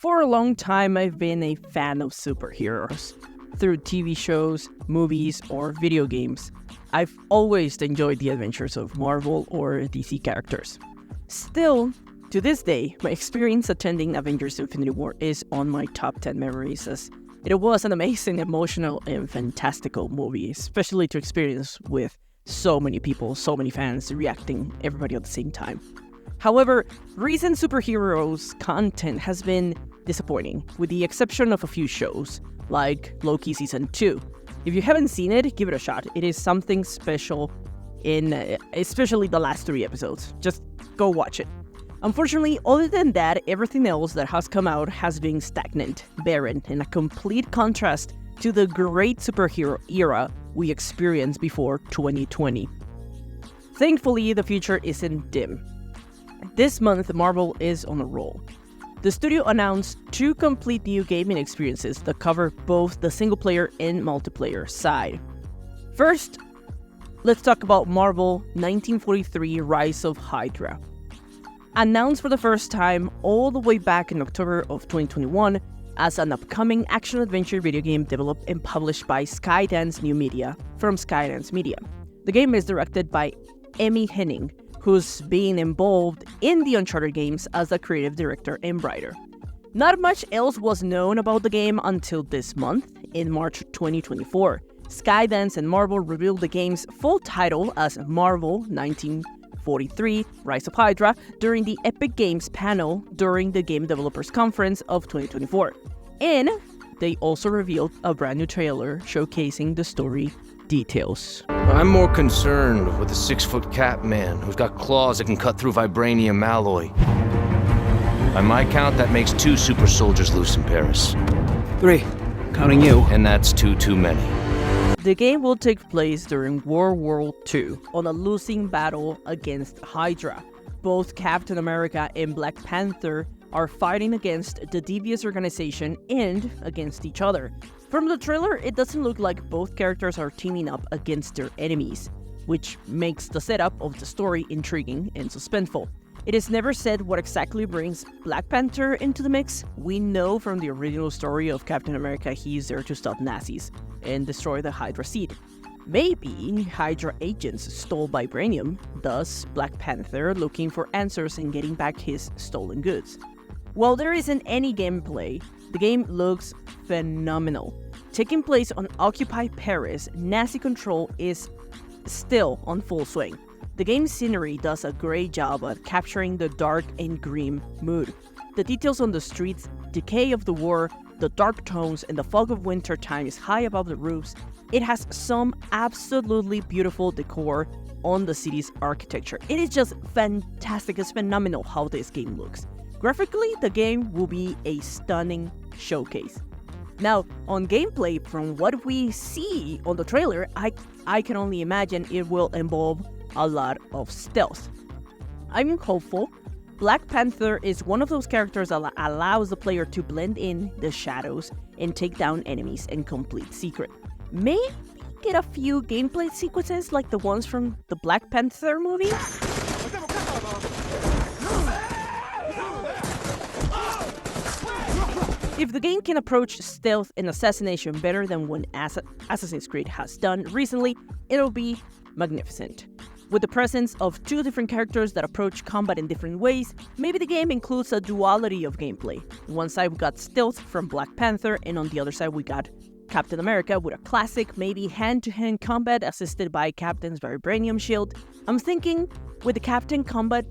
For a long time, I've been a fan of superheroes. Through TV shows, movies, or video games, I've always enjoyed the adventures of Marvel or DC characters. Still, to this day, my experience attending Avengers Infinity War is on my top 10 memories, as it was an amazing, emotional, and fantastical movie, especially to experience with so many people, so many fans reacting, everybody at the same time. However, recent superheroes content has been disappointing, with the exception of a few shows, like Loki Season 2. If you haven't seen it, give it a shot. It is something special especially the last 3 episodes. Just go watch it. Unfortunately, other than that, everything else that has come out has been stagnant, barren, and a complete contrast to the great superhero era we experienced before 2020. Thankfully, the future isn't dim. This month, Marvel is on a roll. The studio announced 2 complete new gaming experiences that cover both the single-player and multiplayer side. First, let's talk about Marvel 1943 Rise of Hydra. Announced for the first time all the way back in October of 2021 as an upcoming action-adventure video game developed and published by Skydance New Media from Skydance Media. The game is directed by Amy Hennig, who's been involved in the Uncharted games as a creative director and writer. Not much else was known about the game until this month, in March 2024. Skydance and Marvel revealed the game's full title as Marvel 1943 Rise of Hydra during the Epic Games panel during the Game Developers Conference of 2024. And they also revealed a brand new trailer showcasing the story details. I'm more concerned with the 6-foot cat man who's got claws that can cut through vibranium alloy. By my count, that makes 2 super soldiers loose in Paris. 3, counting you. And that's 2 too many. The game will take place during World War II on a losing battle against Hydra. Both Captain America and Black Panther are fighting against the devious organization and against each other. From the trailer, it doesn't look like both characters are teaming up against their enemies, which makes the setup of the story intriguing and suspenseful. It is never said what exactly brings Black Panther into the mix. We know from the original story of Captain America he's there to stop Nazis and destroy the Hydra seed. Maybe Hydra agents stole vibranium, thus Black Panther looking for answers and getting back his stolen goods. While there isn't any gameplay, the game looks phenomenal. Taking place on occupied Paris, Nazi control is still on full swing. The game's scenery does a great job at capturing the dark and grim mood. The details on the streets, decay of the war, the dark tones, and the fog of winter time is high above the roofs. It has some absolutely beautiful decor on the city's architecture. It is just fantastic. It's phenomenal how this game looks. Graphically, the game will be a stunning showcase. Now, on gameplay, from what we see on the trailer, I can only imagine it will involve a lot of stealth. I'm hopeful. Black Panther is one of those characters that allows the player to blend in the shadows and take down enemies in complete secret. Maybe get a few gameplay sequences like the ones from the Black Panther movie? If the game can approach stealth and assassination better than what Assassin's Creed has done recently, it'll be magnificent. With the presence of 2 different characters that approach combat in different ways, maybe the game includes a duality of gameplay. On one side we got stealth from Black Panther, and on the other side we got Captain America with a classic, maybe hand-to-hand combat assisted by Captain's vibranium shield. I'm thinking with the Captain combat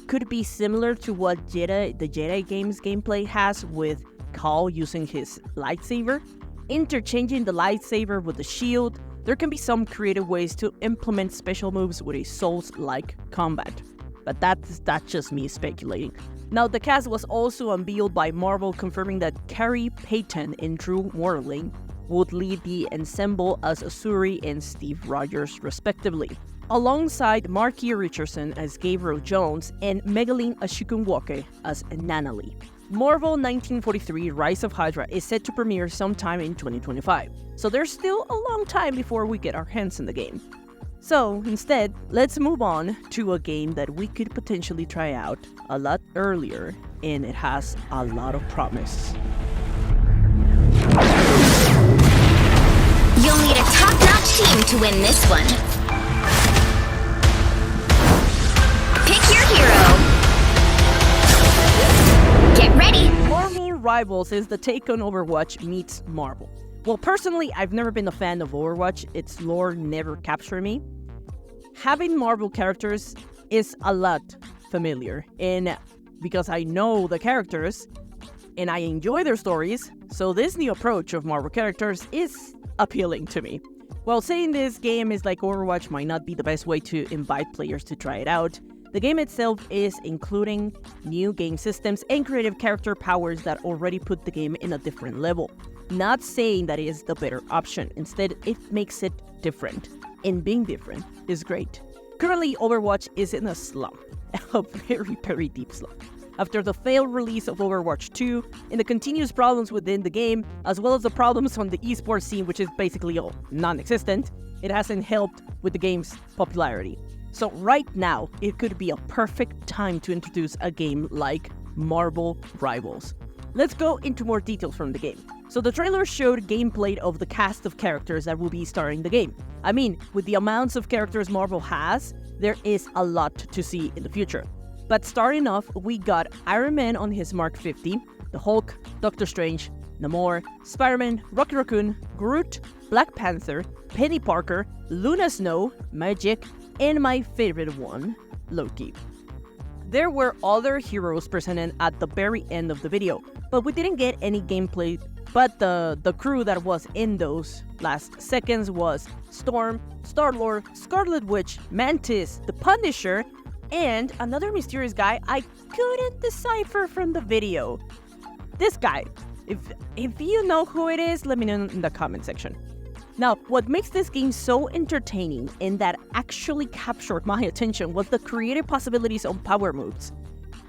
could be similar to what the Jedi games gameplay has with Cal using his lightsaber. Interchanging the lightsaber with the shield, there can be some creative ways to implement special moves with a Souls-like combat. But that's just me speculating. Now, the cast was also unveiled by Marvel, confirming that Carrie Payton and Drew Morling would lead the ensemble as Asuri and Steve Rogers, respectively, alongside Marky Richardson as Gabriel Jones and Megaline Ashukunwoke as Nanali. Marvel 1943 Rise of Hydra is set to premiere sometime in 2025, so there's still a long time before we get our hands on the game. So instead, let's move on to a game that we could potentially try out a lot earlier, and it has a lot of promise. You'll need a top-notch team to win this one. Pick your hero. Get ready. Marvel Rivals is the take on Overwatch meets Marvel. Well, personally, I've never been a fan of Overwatch. Its lore never captured me. Having Marvel characters is a lot familiar, and because I know the characters and I enjoy their stories, so this new approach of Marvel characters is appealing to me. While saying this game is like Overwatch might not be the best way to invite players to try it out, the game itself is including new game systems and creative character powers that already put the game in a different level. Not saying that it is the better option, instead it makes it different, and being different is great. Currently, Overwatch is in a slump, a very, very deep slump. After the failed release of Overwatch 2 and the continuous problems within the game, as well as the problems on the esports scene, which is basically all non-existent, it hasn't helped with the game's popularity. So right now, it could be a perfect time to introduce a game like Marvel Rivals. Let's go into more details from the game. So the trailer showed gameplay of the cast of characters that will be starring the game. I mean, with the amounts of characters Marvel has, there is a lot to see in the future. But starting off, we got Iron Man on his Mark 50, the Hulk, Doctor Strange, Namor, Spider-Man, Rocket Raccoon, Groot, Black Panther, Penny Parker, Luna Snow, Magic, and my favorite one, Loki. There were other heroes presented at the very end of the video, but we didn't get any gameplay. But the crew that was in those last seconds was Storm, Star-Lord, Scarlet Witch, Mantis, the Punisher, and another mysterious guy I couldn't decipher from the video. This guy. If you know who it is, let me know in the comment section. Now, what makes this game so entertaining and that actually captured my attention was the creative possibilities on power moves.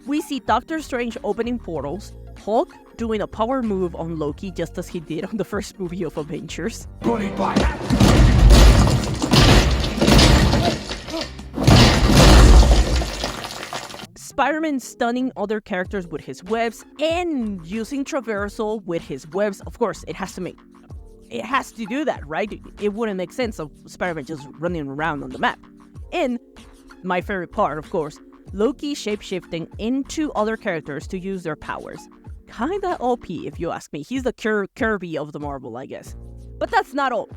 We see Doctor Strange opening portals, Hulk doing a power move on Loki just as he did on the first movie of Avengers. Spider-Man stunning other characters with his webs and using traversal with his webs. Of course, it has to do that, right? It wouldn't make sense of Spider-Man just running around on the map. And my favorite part, of course, Loki shapeshifting into other characters to use their powers. Kinda OP if you ask me. He's the Kirby of the Marvel, I guess. But that's not all.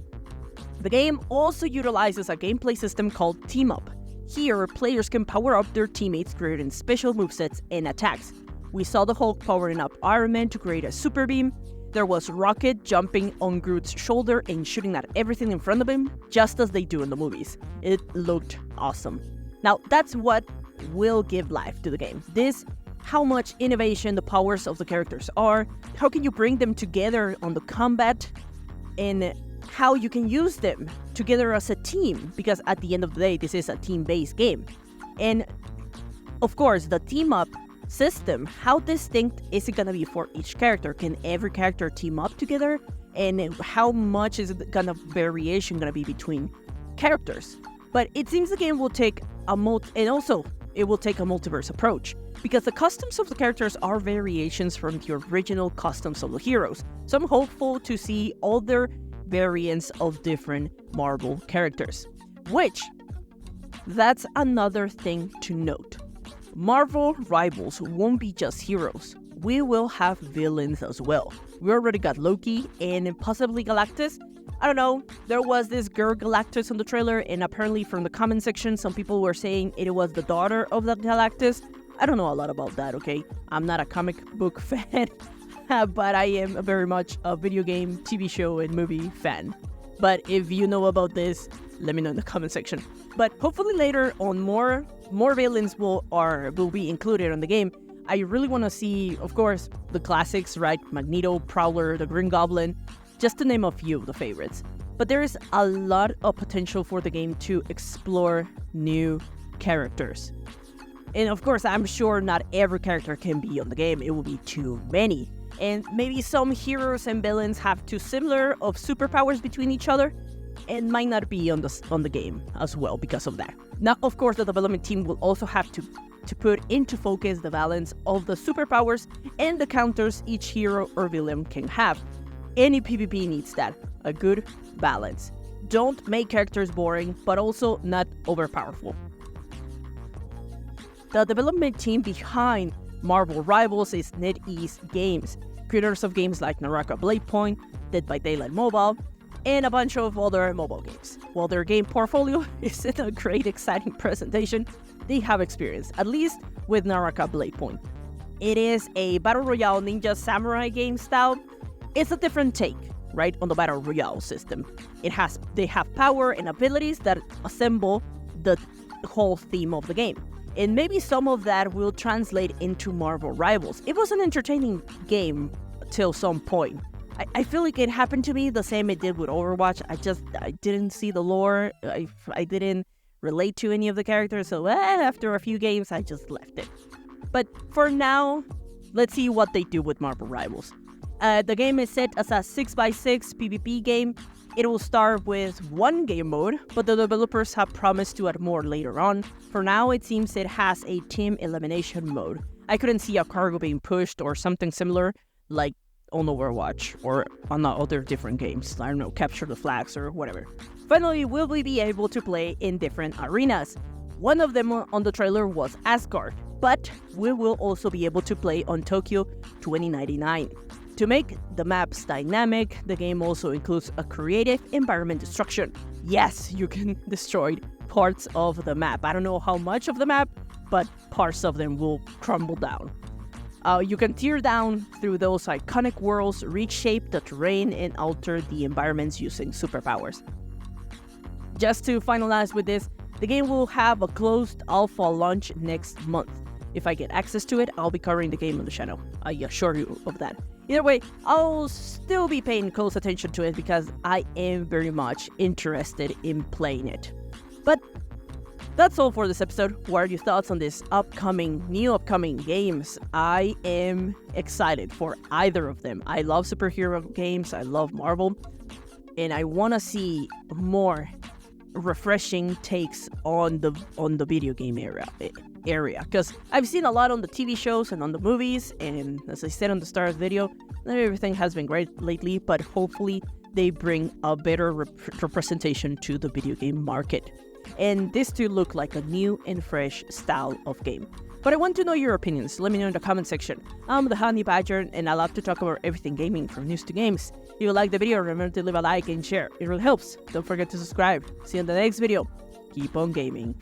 The game also utilizes a gameplay system called Team Up. Here, players can power up their teammates, creating special movesets and attacks. We saw the Hulk powering up Iron Man to create a super beam. There was Rocket jumping on Groot's shoulder and shooting at everything in front of him, just as they do in the movies. It looked awesome. Now, that's what will give life to the game. How much innovation the powers of the characters are, how can you bring them together on the combat, and how you can use them together as a team, because at the end of the day, this is a team-based game. And of course, the team-up system, how distinct is it going to be for each character? Can every character team up together? And how much is the kind of variation going to be between characters? But it seems the game will take a multiverse approach, because the customs of the characters are variations from the original customs of the heroes. So I'm hopeful to see other variants of different Marvel characters, which that's another thing to note. Marvel Rivals won't be just heroes. We will have villains as well. We already got Loki and possibly Galactus. I don't know, there was this girl Galactus on the trailer, and apparently from the comment section, some people were saying it was the daughter of the Galactus. I don't know a lot about that, okay? I'm not a comic book fan, but I am very much a video game, TV show, and movie fan. But if you know about this, let me know in the comment section. But hopefully later on, more villains will be included on the game. I really want to see, of course, the classics, right? Magneto, Prowler, the Green Goblin, just to name a few of the favorites. But there is a lot of potential for the game to explore new characters. And of course, I'm sure not every character can be on the game. It will be too many. And maybe some heroes and villains have too similar of superpowers between each other. and might not be on the game as well because of that. Now, of course, the development team will also have to put into focus the balance of the superpowers and the counters each hero or villain can have. Any PvP needs that, a good balance. Don't make characters boring, but also not overpowerful. The development team behind Marvel Rivals is NetEase Games, creators of games like Naraka Blade Point, Dead by Daylight Mobile, and a bunch of other mobile games. While their game portfolio isn't a great, exciting presentation, they have experience, at least with Naraka Blade Point. It is a Battle Royale Ninja Samurai game style. It's a different take, right, on the Battle Royale system. They have power and abilities that assemble the whole theme of the game. And maybe some of that will translate into Marvel Rivals. It was an entertaining game till some point. I feel like it happened to me the same it did with Overwatch. I didn't see the lore. I didn't relate to any of the characters, so after a few games, I just left it. But for now, let's see what they do with Marvel Rivals. The game is set as a 6x6 PvP game. It will start with one game mode, but the developers have promised to add more later on. For now, it seems it has a team elimination mode. I couldn't see a cargo being pushed or something similar, like on Overwatch or on other different games. I don't know, capture the flags or whatever. Finally, will we be able to play in different arenas? One of them on the trailer was Asgard, but we will also be able to play on Tokyo 2099. To make the maps dynamic, the game also includes a creative environment destruction. Yes, you can destroy parts of the map. I don't know how much of the map, but parts of them will crumble down. You can tear down through those iconic worlds, reshape the terrain, and alter the environments using superpowers. Just to finalize with this, the game will have a closed alpha launch next month. If I get access to it, I'll be covering the game on the channel. I assure you of that. Either way, I'll still be paying close attention to it because I am very much interested in playing it. But that's all for this episode. What are your thoughts on this new upcoming games? I am excited for either of them. I love superhero games, I love Marvel, and I want to see more refreshing takes on the video game area because I've seen a lot on the TV shows and on the movies, and as I said on the start of the video, not everything has been great lately, but hopefully they bring a better representation to the video game market. And this to look like a new and fresh style of game. But I want to know your opinions. Let me know in the comment section. I'm the Honey Badger, and I love to talk about everything gaming from news to games. If you like the video, remember to leave a like and share. It really helps. Don't forget to subscribe. See you in the next video. Keep on gaming.